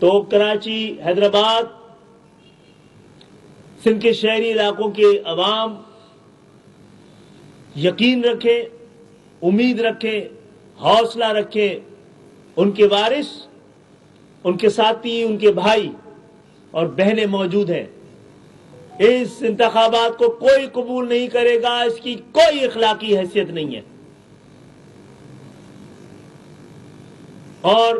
تو کراچی، حیدرآباد، سندھ کے شہری علاقوں کے عوام یقین رکھیں، امید رکھیں، حوصلہ رکھیں، ان کے وارث، ان کے ساتھی، ان کے بھائی اور بہنیں موجود ہیں۔ اس انتخابات کو کوئی قبول نہیں کرے گا، اس کی کوئی اخلاقی حیثیت نہیں ہے۔ اور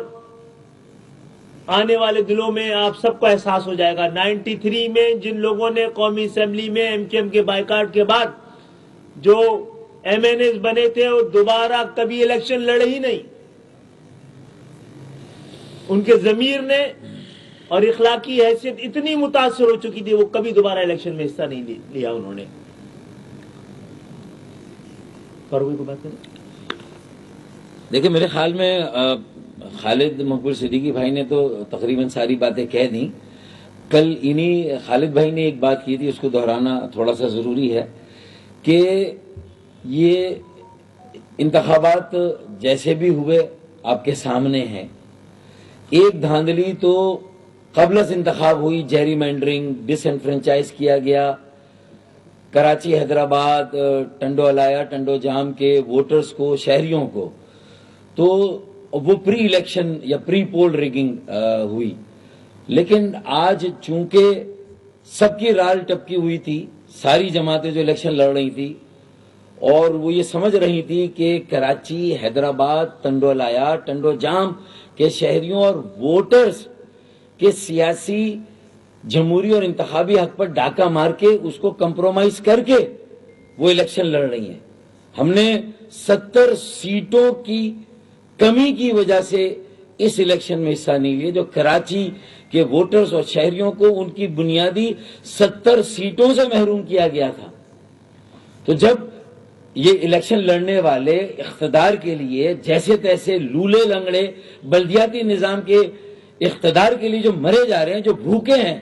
آنے والے دنوں میں آپ سب کو احساس ہو جائے گا، 93 میں جن لوگوں نے قومی اسمبلی میں ایم کیو ایم کے بائیکاٹ کے بعد جو ایم این ایز بنے تھے وہ دوبارہ کبھی الیکشن لڑے ہی نہیں۔ ان کے ضمیر نے اور اخلاقی حیثیت اتنی متاثر ہو چکی تھی، وہ کبھی دوبارہ الیکشن میں حصہ نہیں لیا انہوں نے۔ فاروقی کو بات کریں۔ دیکھیں، میرے خیال میں خالد مقبول صدیقی بھائی نے تو تقریباً ساری باتیں کہہ دیں۔ کل انہی خالد بھائی نے ایک بات کی تھی، اس کو دہرانا تھوڑا سا ضروری ہے کہ یہ انتخابات جیسے بھی ہوئے آپ کے سامنے ہیں۔ ایک دھاندلی تو قبل از انتخاب ہوئی، جیری مینڈرنگ، ڈس انفرنچائز کیا گیا کراچی، حیدرآباد، ٹنڈو الایا، ٹنڈو جام کے ووٹرز کو، شہریوں کو، تو وہ پری الیکشن یا پری پول ریگنگ ہوئی۔ لیکن آج چونکہ سب کی رال ٹپکی ہوئی تھی، ساری جماعتیں جو الیکشن لڑ رہی تھی اور وہ یہ سمجھ رہی تھی کہ کراچی، حیدرآباد، ٹنڈو الایا، ٹنڈو جام کے شہریوں اور ووٹرز کے سیاسی، جمہوری اور انتخابی حق پر ڈاکہ مار کے اس کو کمپرومائز کر کے وہ الیکشن لڑ رہی ہیں۔ ہم نے 70 سیٹوں کی کمی کی وجہ سے اس الیکشن میں حصہ نہیں لیا، جو کراچی کے ووٹرز اور شہریوں کو ان کی بنیادی 70 سیٹوں سے محروم کیا گیا تھا۔ تو جب یہ الیکشن لڑنے والے اقتدار کے لیے جیسے تیسے لولے لنگڑے بلدیاتی نظام کے اقتدار کے لیے جو مرے جا رہے ہیں، جو بھوکے ہیں،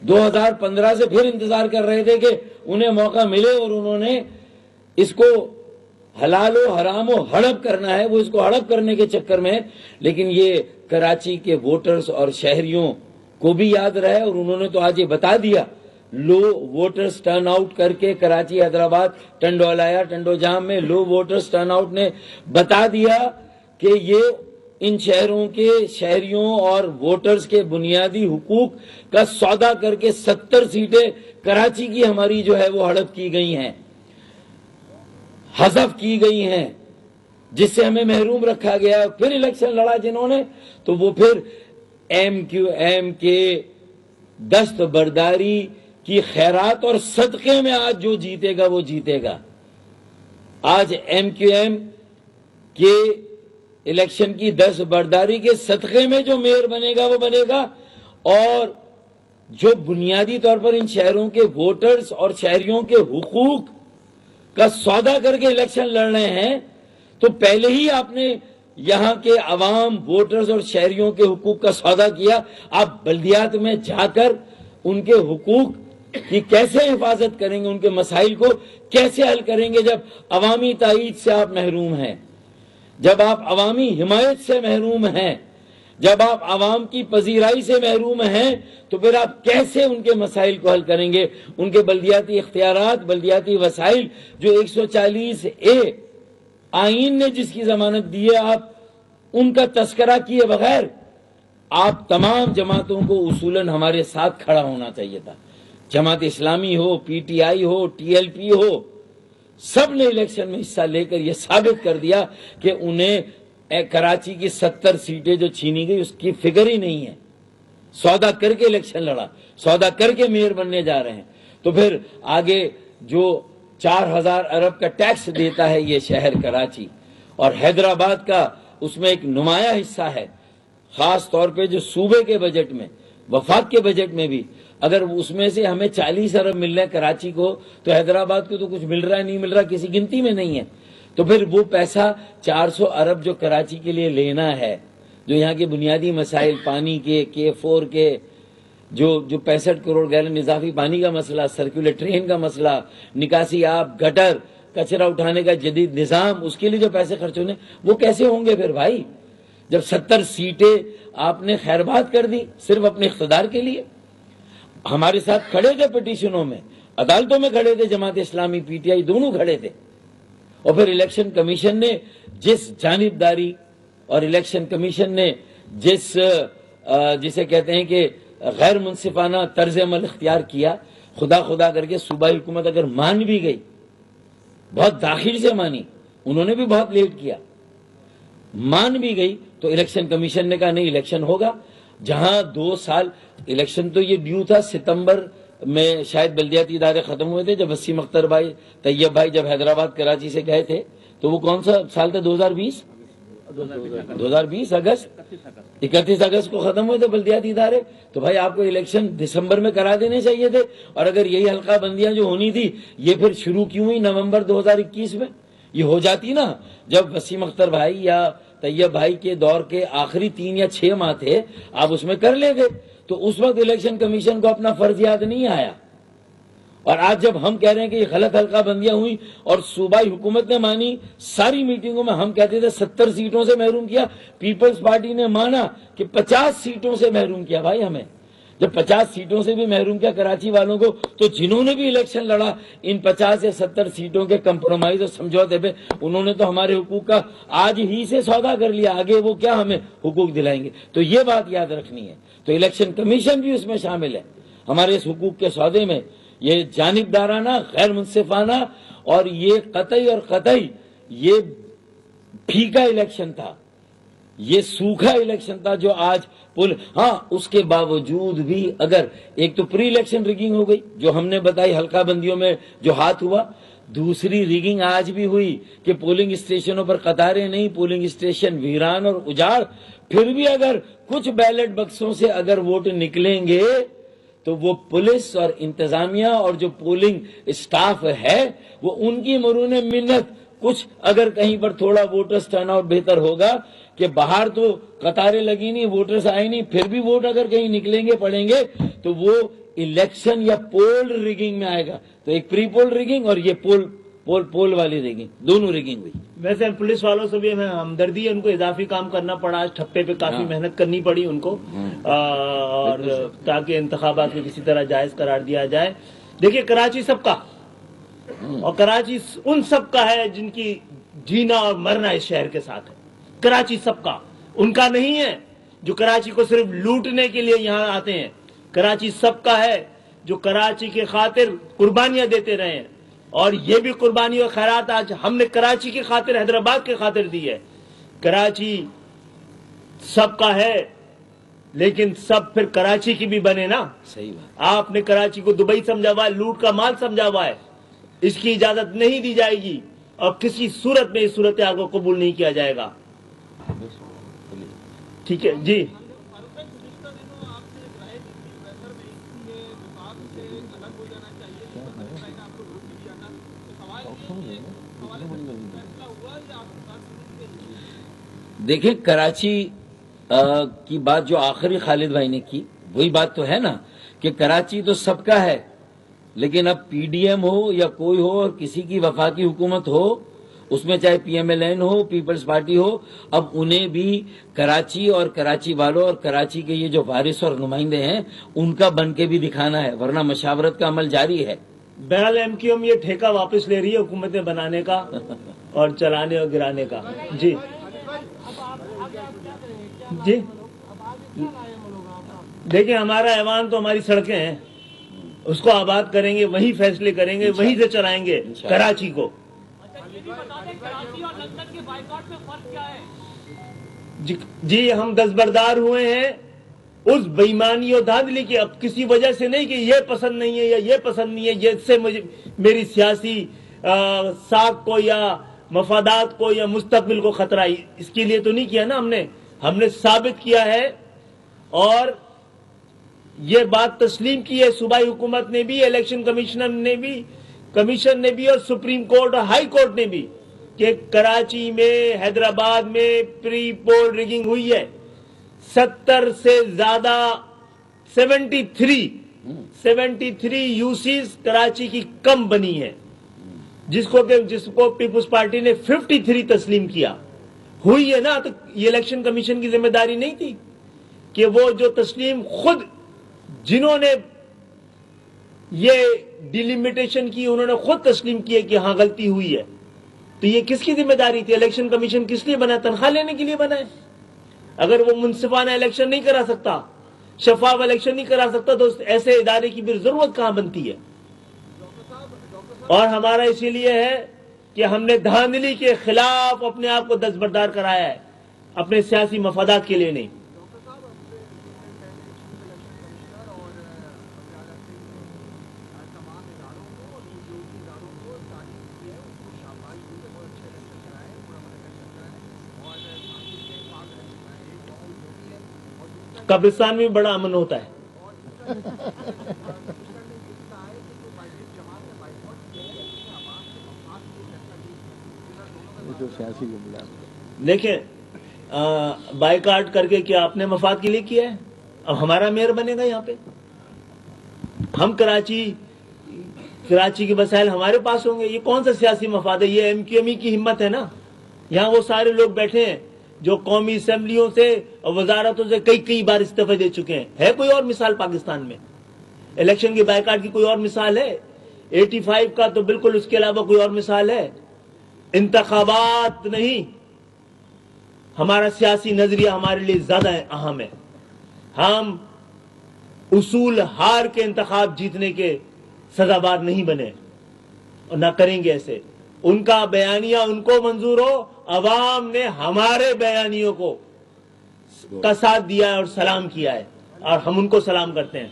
2015 سے پھر انتظار کر رہے تھے کہ انہیں موقع ملے اور انہوں نے اس کو حلال و حرام و ہڑپ کرنا ہے، وہ اس کو ہڑپ کرنے کے چکر میں، لیکن یہ کراچی کے ووٹرز اور شہریوں کو بھی یاد رہے اور انہوں نے تو آج یہ بتا دیا، لو ووٹرز ٹرن آؤٹ کر کے کراچی، حیدرآباد، ٹنڈو الایا، ٹنڈو جام میں لو ووٹرز ٹرن آؤٹ نے بتا دیا کہ یہ ان شہروں کے شہریوں اور ووٹرز کے بنیادی حقوق کا سودا کر کے 70 سیٹیں کراچی کی ہماری جو ہے وہ ہڑپ کی گئی ہیں، حذف کی گئی ہیں، جس سے ہمیں محروم رکھا گیا۔ پھر الیکشن لڑا جنہوں نے، تو وہ پھر ایم کیو ایم کے دست برداری کی خیرات اور صدقے میں آج جو جیتے گا وہ جیتے گا۔ آج ایم کیو ایم کے الیکشن کی دست برداری کے صدقے میں جو میئر بنے گا وہ بنے گا، اور جو بنیادی طور پر ان شہروں کے ووٹرز اور شہریوں کے حقوق کا سودا کر کے الیکشن لڑ رہے ہیں، تو پہلے ہی آپ نے یہاں کے عوام، ووٹرز اور شہریوں کے حقوق کا سودا کیا۔ آپ بلدیات میں جا کر ان کے حقوق کی کیسے حفاظت کریں گے، ان کے مسائل کو کیسے حل کریں گے جب عوامی تائید سے آپ محروم ہیں، جب آپ عوامی حمایت سے محروم ہیں، جب آپ عوام کی پذیرائی سے محروم ہیں، تو پھر آپ کیسے ان کے مسائل کو حل کریں گے؟ ان کے بلدیاتی اختیارات، بلدیاتی وسائل جو 140A آئین نے جس کی ضمانت دی ہے، آپ ان کا تذکرہ کیے بغیر آپ تمام جماعتوں کو اصولاً ہمارے ساتھ کھڑا ہونا چاہیے تھا۔ جماعت اسلامی ہو، پی ٹی آئی ہو، ٹی ایل پی ہو، سب نے الیکشن میں حصہ لے کر یہ ثابت کر دیا کہ انہیں کراچی کی 70 سیٹیں جو چھینی گئی اس کی فکر ہی نہیں ہے۔ سودا کر کے الیکشن لڑا، سودا کر کے میئر بننے جا رہے ہیں۔ تو پھر آگے جو 4000 ارب کا ٹیکس دیتا ہے یہ شہر کراچی، اور حیدرآباد کا اس میں ایک نمایاں حصہ ہے، خاص طور پہ جو صوبے کے بجٹ میں، وفاق کے بجٹ میں بھی، اگر اس میں سے ہمیں 40 ارب مل رہے ہیں کراچی کو، تو حیدرآباد کو تو کچھ مل رہا ہے نہیں مل رہا کسی گنتی میں نہیں ہے۔ تو پھر وہ پیسہ 400 ارب جو کراچی کے لیے لینا ہے، جو یہاں کے بنیادی مسائل، پانی کے K4 کے جو 65 کروڑ گیلن اضافی پانی کا مسئلہ، سرکولر ٹرین کا مسئلہ، نکاسی آب، گٹر، کچرا اٹھانے کا جدید نظام، اس کے لیے جو پیسے خرچ ہونے وہ کیسے ہوں گے پھر بھائی؟ جب 70 سیٹیں آپ نے خیرباد کر دی صرف اپنے اقتدار کے لیے. ہمارے ساتھ کھڑے تھے پٹیشنوں میں, عدالتوں میں کھڑے تھے, جماعت اسلامی پی ٹی آئی دونوں کھڑے تھے. اور پھر الیکشن کمیشن نے جس جانبداری اور الیکشن کمیشن نے جسے کہتے ہیں کہ غیر منصفانہ طرز عمل اختیار کیا, خدا کر کے صوبائی حکومت اگر مان بھی گئی, بہت داخل سے مانی, انہوں نے بھی بہت لیٹ کیا, مان بھی گئی, تو الیکشن کمیشن نے کہا نہیں الیکشن ہوگا. جہاں 2 سال الیکشن تو یہ ڈیو تھا, ستمبر میں شاید بلدیاتی ادارے ختم ہوئے تھے, جب وسیم اختر بھائی, طیب بھائی جب حیدرآباد کراچی سے گئے تھے, تو وہ کون سا سال تھا؟ 2020 اگست, 31 اگست کو ختم ہوئے تھے بلدیاتی ادارے. تو بھائی آپ کو الیکشن دسمبر میں کرا دینے چاہیے تھے. اور اگر یہی حلقہ بندیاں جو ہونی تھی یہ پھر شروع کیوں ہوئی نومبر 2021 میں؟ یہ ہو جاتی نا جب وسیم اختر بھائی یا طیب بھائی کے دور کے آخری 3 یا 6 ماہ تھے, آپ اس میں کر لے گئے. تو اس وقت الیکشن کمیشن کو اپنا فرض یاد نہیں آیا. اور آج جب ہم کہہ رہے ہیں کہ یہ غلط حلقہ بندیاں ہوئی اور صوبائی حکومت نے مانی, ساری میٹنگوں میں ہم کہتے تھے 70 سیٹوں سے محروم کیا, پیپلز پارٹی نے مانا کہ 50 سیٹوں سے محروم کیا. بھائی ہمیں جب 50 سیٹوں سے بھی محروم کیا کراچی والوں کو, تو جنہوں نے بھی الیکشن لڑا ان 50 یا 70 سیٹوں کے کمپرومائز اور سمجھوتے پہ, انہوں نے تو ہمارے حقوق کا آج ہی سے سودا کر لیا, آگے وہ کیا ہمیں حقوق دلائیں گے. تو یہ بات یاد رکھنی ہے. تو الیکشن کمیشن بھی اس میں شامل ہے ہمارے اس حقوق کے سودے میں. یہ جانبدارانہ, غیر منصفانہ اور یہ قطعی یہ پھیکا الیکشن تھا, یہ سوکھا الیکشن تھا جو آج ہاں اس کے باوجود بھی اگر ایک تو پری الیکشن ریگنگ ہو گئی جو ہم نے بتائی, حلقہ بندیوں میں جو ہاتھ ہوا, دوسری ریگنگ آج بھی ہوئی کہ پولنگ اسٹیشنوں پر قطاریں نہیں, پولنگ اسٹیشن ویران اور اجاڑ. پھر بھی اگر کچھ بیلٹ بکسوں سے اگر ووٹ نکلیں گے تو وہ پولیس اور انتظامیہ اور جو پولنگ اسٹاف ہے وہ ان کی مرہون منت, کچھ اگر کہیں پر تھوڑا ووٹرز ٹرن آؤٹ بہتر ہوگا کہ باہر تو قطاریں لگی نہیں, ووٹرز آئے نہیں, پھر بھی ووٹ اگر کہیں نکلیں گے پڑیں گے تو وہ الیکشن یا پول ریگنگ میں آئے گا. تو ایک پری پول ریگنگ اور یہ پول والی ریگنگ, دونوں ریگنگ ہوئی. ویسے پولیس والوں سے بھی ہمیں ہمدردی ہے, ان کو اضافی کام کرنا پڑا, ٹھپے پہ کافی محنت کرنی پڑی ان کو, اور تاکہ انتخابات کو کسی طرح جائز قرار دیا جائے. دیکھیے کراچی سب کا, اور کراچی ان سب کا ہے جن کی جینا اور مرنا اس شہر کے ساتھ ہے. کراچی سب کا, ان کا نہیں ہے جو کراچی کو صرف لوٹنے کے لیے یہاں آتے ہیں. کراچی سب کا ہے جو کراچی کے خاطر قربانیاں دیتے رہے ہیں, اور یہ بھی قربانی اور خیرات آج ہم نے کراچی کی خاطر, حیدرآباد کی خاطر دی ہے. کراچی سب کا ہے, لیکن سب پھر کراچی کی بھی بنے نا. صحیح بات. آپ نے کراچی کو دبئی سمجھا ہوا ہے, لوٹ کا مال سمجھا ہوا ہے. اس کی اجازت نہیں دی جائے گی اور کسی صورت میں اس صورتحال کو قبول نہیں کیا جائے گا. ٹھیک ہے جی. دیکھیں کراچی کی بات جو آخری خالد بھائی نے کی وہی بات تو ہے نا کہ کراچی تو سب کا ہے, لیکن اب پی ڈی ایم ہو یا کوئی ہو اور کسی کی وفاقی حکومت ہو, اس میں چاہے پی ایم ایل این ہو, پیپلز پارٹی ہو, اب انہیں بھی کراچی اور کراچی والوں اور کراچی کے یہ جو وارث اور نمائندے ہیں ان کا بن کے بھی دکھانا ہے, ورنہ مشاورت کا عمل جاری ہے. بہرحال ایم کیو ایم یہ ٹھیکہ واپس لے رہی ہے حکومتیں بنانے کا اور چلانے اور گرانے کا. جی جی دیکھیں ہمارا ایوان تو ہماری سڑکیں ہیں, اس کو آباد کریں گے, وہی فیصلے کریں گے, وہیں سے چلائیں گے کراچی کو. جی ہم دستبردار ہوئے ہیں اس بےایمانی اور دھاندلی کی, اب کسی وجہ سے نہیں کہ یہ پسند نہیں ہے یا یہ پسند نہیں ہے, جس سے مجھے میری سیاسی ساکھ کو یا مفادات کو یا مستقبل کو خطرہ, اس کے لیے تو نہیں کیا نا ہم نے ثابت کیا ہے اور یہ بات تسلیم کی ہے صوبائی حکومت نے بھی, الیکشن کمیشن نے بھی اور سپریم کورٹ اور ہائی کورٹ نے بھی, کہ کراچی میں حیدرآباد میں پری پول ریگنگ ہوئی ہے. 70 سے زیادہ 73 یوسیز کراچی کی کم بنی ہے, جس کو پیپلز پارٹی نے 53 تسلیم کیا. ہوئی ہے نا تو یہ الیکشن کمیشن کی ذمہ داری نہیں تھی کہ وہ جو تسلیم خود جنہوں نے یہ ڈیلیمیٹیشن کی انہوں نے خود تسلیم کیا کہ ہاں غلطی ہوئی ہے. تو یہ کس کی ذمہ داری تھی؟ الیکشن کمیشن کس لیے بنا؟ تنخواہ لینے کے لیے بنا ہے. اگر وہ منصفانہ الیکشن نہیں کرا سکتا، شفاف الیکشن نہیں کرا سکتا، تو ایسے ادارے کی بھی ضرورت کہاں بنتی ہے؟ اور ہمارا اسی لیے ہے کہ ہم نے دھاندلی کے خلاف اپنے آپ کو دستبردار کرایا ہے، اپنے سیاسی مفادات کے لیے نہیں. قبرستان میں بڑا امن ہوتا ہے. دیکھیں بائیکاٹ کر کے کیا اپنے مفاد کے لیے کیا ہے؟ اب ہمارا میئر بنے گا یہاں پہ. ہم کراچی کے مسائل ہمارے پاس ہوں گے. یہ کون سا سیاسی مفاد ہے؟ یہ ایم کیو ایم ای کی ہمت ہے نا. یہاں وہ سارے لوگ بیٹھے ہیں جو قومی اسمبلیوں سے اور وزارتوں سے کئی بار استعفے دے چکے ہیں. ہے کوئی اور مثال پاکستان میں؟ الیکشن کی بائیکاٹ کی کوئی اور مثال ہے؟ 85 کا تو بالکل اس کے علاوہ کوئی اور مثال ہے؟ انتخابات نہیں، ہمارا سیاسی نظریہ ہمارے لیے زیادہ اہم ہے. ہم اصول ہار کے انتخاب جیتنے کے سزاوار نہیں بنے اور نہ کریں گے ایسے. ان کا بیانیہ ان کو منظور ہو، عوام نے ہمارے بیانیوں کو کا ساتھ دیا ہے اور سلام کیا ہے اور ہم ان کو سلام کرتے ہیں.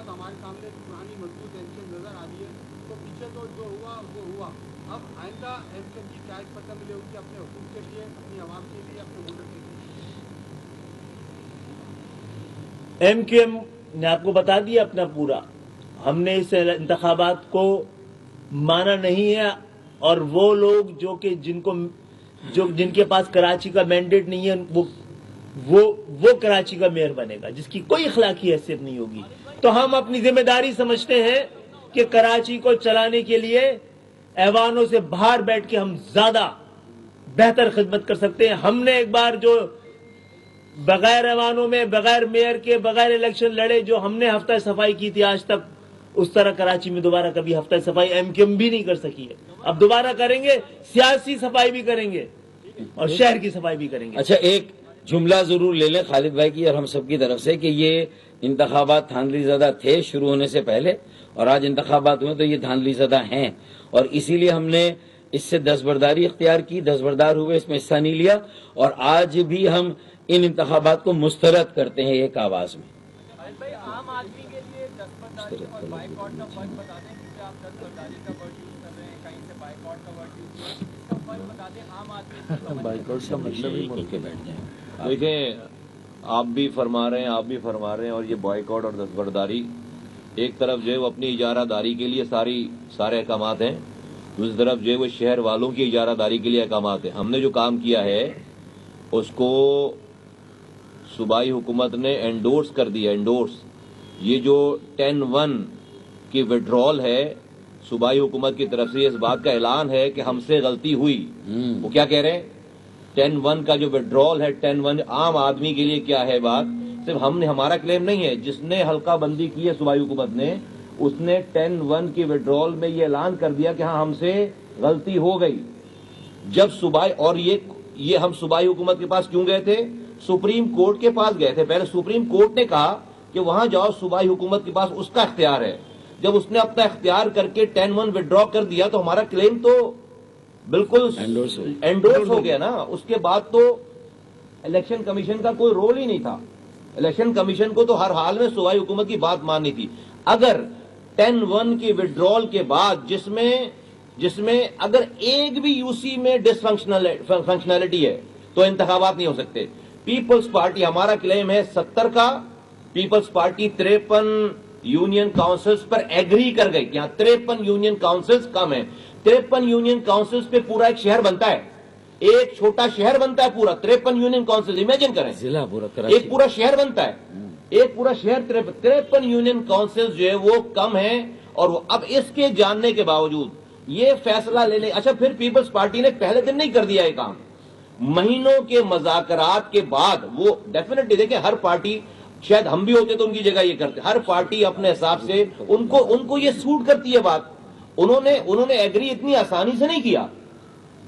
ہمارے سامنے پرانی مضبوط الیکشن نظر آ رہی ہے، تو پیچھے تو جو ہوا وہ ہوا. اب آئندہ الیکشن کی کیا پتہ ملے ان کے اپنے حکومت کے لیے، اپنی عوام کے لیے، اپنے ووٹر کے لیے. ایم کیو ایم نے آپ کو بتا دیا اپنا پورا. ہم نے اس انتخابات کو مانا نہیں ہے اور وہ لوگ جن کے پاس کراچی کا مینڈیٹ نہیں ہے وہ کراچی کا میئر بنے گا جس کی کوئی اخلاقی حیثیت نہیں ہوگی. تو ہم اپنی ذمہ داری سمجھتے ہیں کہ کراچی کو چلانے کے لیے ایوانوں سے باہر بیٹھ کے ہم زیادہ بہتر خدمت کر سکتے ہیں. ہم نے ایک بار جو بغیر ایوانوں میں، بغیر میئر کے، بغیر الیکشن لڑے، جو ہم نے ہفتہ صفائی کی تھی آج تک، اس طرح کراچی میں دوبارہ کبھی ہفتہ صفائی ایم کیو ایم بھی نہیں کر سکی ہے. اب دوبارہ کریں گے، سیاسی صفائی بھی کریں گے اور شہر کی صفائی بھی کریں گے. اچھا، ایک جملہ ضرور لے لیں خالد بھائی کی اور ہم سب کی طرف سے کہ یہ انتخابات دھاندلی زدہ تھے شروع ہونے سے پہلے، اور آج انتخابات ہوئے تو یہ دھاندلی زدہ ہیں، اور اسی لیے ہم نے اس سے دستبرداری اختیار کی، دستبردار ہوئے، اس میں حصہ نہیں لیا، اور آج بھی ہم ان انتخابات کو مسترد کرتے ہیں ایک آواز میں. عام آدمی کے لیے دستبرداری اور بائیکاٹ کا فرق بتا دیں، کیونکہ آپ دستبرداری کا ورڈ یوز کر رہے ہیں، کہیں سے بائیکاٹ کا ورڈ یوز کر رہے ہیں. اس کا فرق بتا دیں عام آدمی. بائیکاٹ کا مطلب ہی ملک کے بیٹھ جائیں. دیکھیں، آپ بھی فرما رہے ہیں اور یہ بائیکاٹ اور دستبرداری ایک طرف جو ہے وہ اپنی اجارہ داری کے لیے سارے احکامات ہیں، دوسری طرف جو ہے وہ شہر والوں کی اجارہ داری کے لیے احکامات ہیں. ہم نے جو کام کیا ہے اس کو صوبائی حکومت نے انڈورس کر دیا. یہ جو 10-1 کی وڈرال ہے صوبائی حکومت کی طرف سے، اس بات کا اعلان ہے کہ ہم سے غلطی ہوئی. وہ کیا کہہ رہے ہیں؟ 10-1 کا جو وڈرال ہے، 10-1 عام آدمی کے لیے کیا ہے بات؟ صرف ہمارا کلیم نہیں ہے، جس نے حلقہ بندی کی ہے صوبائی حکومت نے، اس نے 10-1 کی وڈرال میں یہ اعلان کر دیا کہ ہاں ہم سے غلطی ہو گئی. جب اور یہ ہم صوبائی حکومت کے پاس کیوں گئے تھے؟ سپریم کورٹ کے پاس گئے تھے. پہلے سپریم کورٹ نے کہا کہ وہاں جاؤ، صوبائی حکومت کے پاس اس کا اختیار ہے. جب اس نے اپنا اختیار کر کے 10-1 وڈرا کر دیا تو ہمارا کلیم تو بالکل انڈورس ہو گیا نا. اس کے بعد تو الیکشن کمیشن کا کوئی رول ہی نہیں تھا. الیکشن کمیشن کو تو ہر حال میں صوبائی حکومت کی بات ماننی تھی. اگر 10-1 کی وڈرال کے بعد جس میں اگر ایک بھی یو سی میں ڈس فنکشنلٹی ہے تو انتخابات نہیں ہو سکتے. پیپلز پارٹی، ہمارا کلیم ہے 70 کا، پیپلز پارٹی 53 یونین کاؤنسلز پر ایگری کر گئی. یہاں 53 یونین کاؤنسلز کم ہیں. 53 یونین کاؤنسلز پہ پورا ایک شہر بنتا ہے، ایک چھوٹا شہر بنتا ہے پورا. 53 یونین کاؤنسل امیجن کریں، ضلع پورا کراچی، ایک پورا شہر بنتا ہے. ایک پورا شہر 53 یونین کاؤنسل جو ہے وہ کم ہیں، اور اب اس کے جاننے کے باوجود یہ فیصلہ لینے، اچھا پھر پیپلز پارٹی نے پہلے دن نہیں کر دیا یہ کام، مہینوں کے مذاکرات کے بعد وہ ڈیفینیٹلی دیکھیں، ہر پارٹی، شاید ہم بھی ہوتے تو ان کی جگہ یہ کرتے، ہر پارٹی اپنے حساب سے ان کو یہ سوٹ کرتی ہے بات. انہوں نے ایگری اتنی آسانی سے نہیں کیا،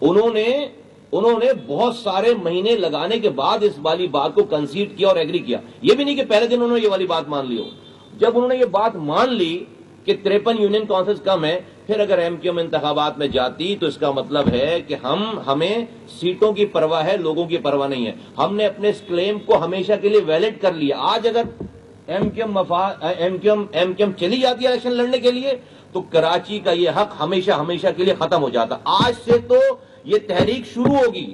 انہوں نے بہت سارے مہینے لگانے کے بعد اس والی بات کو کنسیڈ کیا اور ایگری کیا. یہ بھی نہیں کہ پہلے دن انہوں نے یہ والی بات مان لی ہو. جب انہوں نے یہ بات مان لی کہ 53 یونین کاؤنسلز کم ہیں، پھر اگر ایم کیو ایم انتخابات میں جاتی تو اس کا مطلب ہے کہ ہمیں سیٹوں کی پرواہ ہے، لوگوں کی پرواہ نہیں ہے. ہم نے اپنے اس کلیم کو ہمیشہ کے لیے ویلڈ کر لیا. آج اگر ایم کیو ایم چلی جاتی ہے الیکشن لڑنے کے لیے تو کراچی کا یہ حق ہمیشہ کے لیے ختم ہو جاتا. آج سے تو یہ تحریک شروع ہوگی،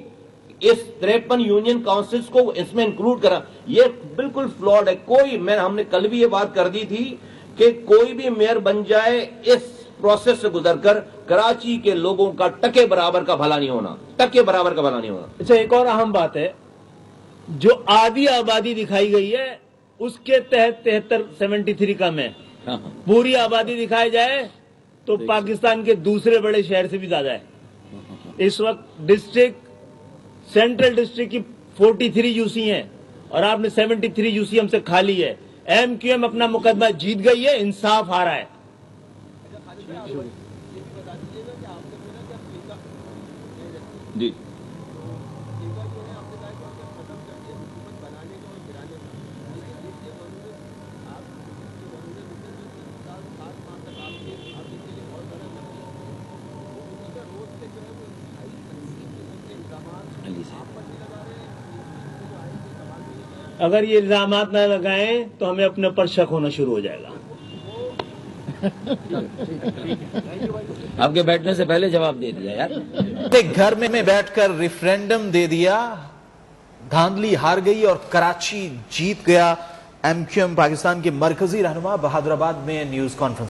اس 53 یونین کاؤنسلز کو اس میں انکلوڈ کرا. یہ بالکل فلاڈ ہے. ہم نے کل بھی یہ بات کر دی تھی کہ کوئی بھی میئر بن جائے، اس پروسیس سے گزر کر کراچی کے لوگوں کا ٹکے برابر کا بھلا نہیں ہونا، ٹکے برابر کا بھلا نہیں ہونا. اچھا، ایک اور اہم بات ہے، جو آدھی آبادی دکھائی گئی ہے اس کے تحت 73 کم ہے. پوری آبادی دکھائی جائے تو پاکستان کے دوسرے بڑے شہر سے بھی زیادہ ہے. اس وقت ڈسٹرکٹ، سینٹرل ڈسٹرکٹ کی 43 یو سی ہیں اور آپ نے 73 یو سی ہم سے کھا لی ہے. ایم کیو ایم اپنا مقدمہ جیت گئی ہے، انصاف آ رہا ہے. جی اگر یہ الزامات نہ لگائیں تو ہمیں اپنے پر شک ہونا شروع ہو جائے گا. آپ کے بیٹھنے سے پہلے جواب دے دیا یار. گھر میں بیٹھ کر ریفرینڈم دے دیا، دھاندلی ہار گئی اور کراچی جیت گیا. ایم کیو ایم پاکستان کے مرکزی رہنما بہادر آباد میں نیوز کانفرنس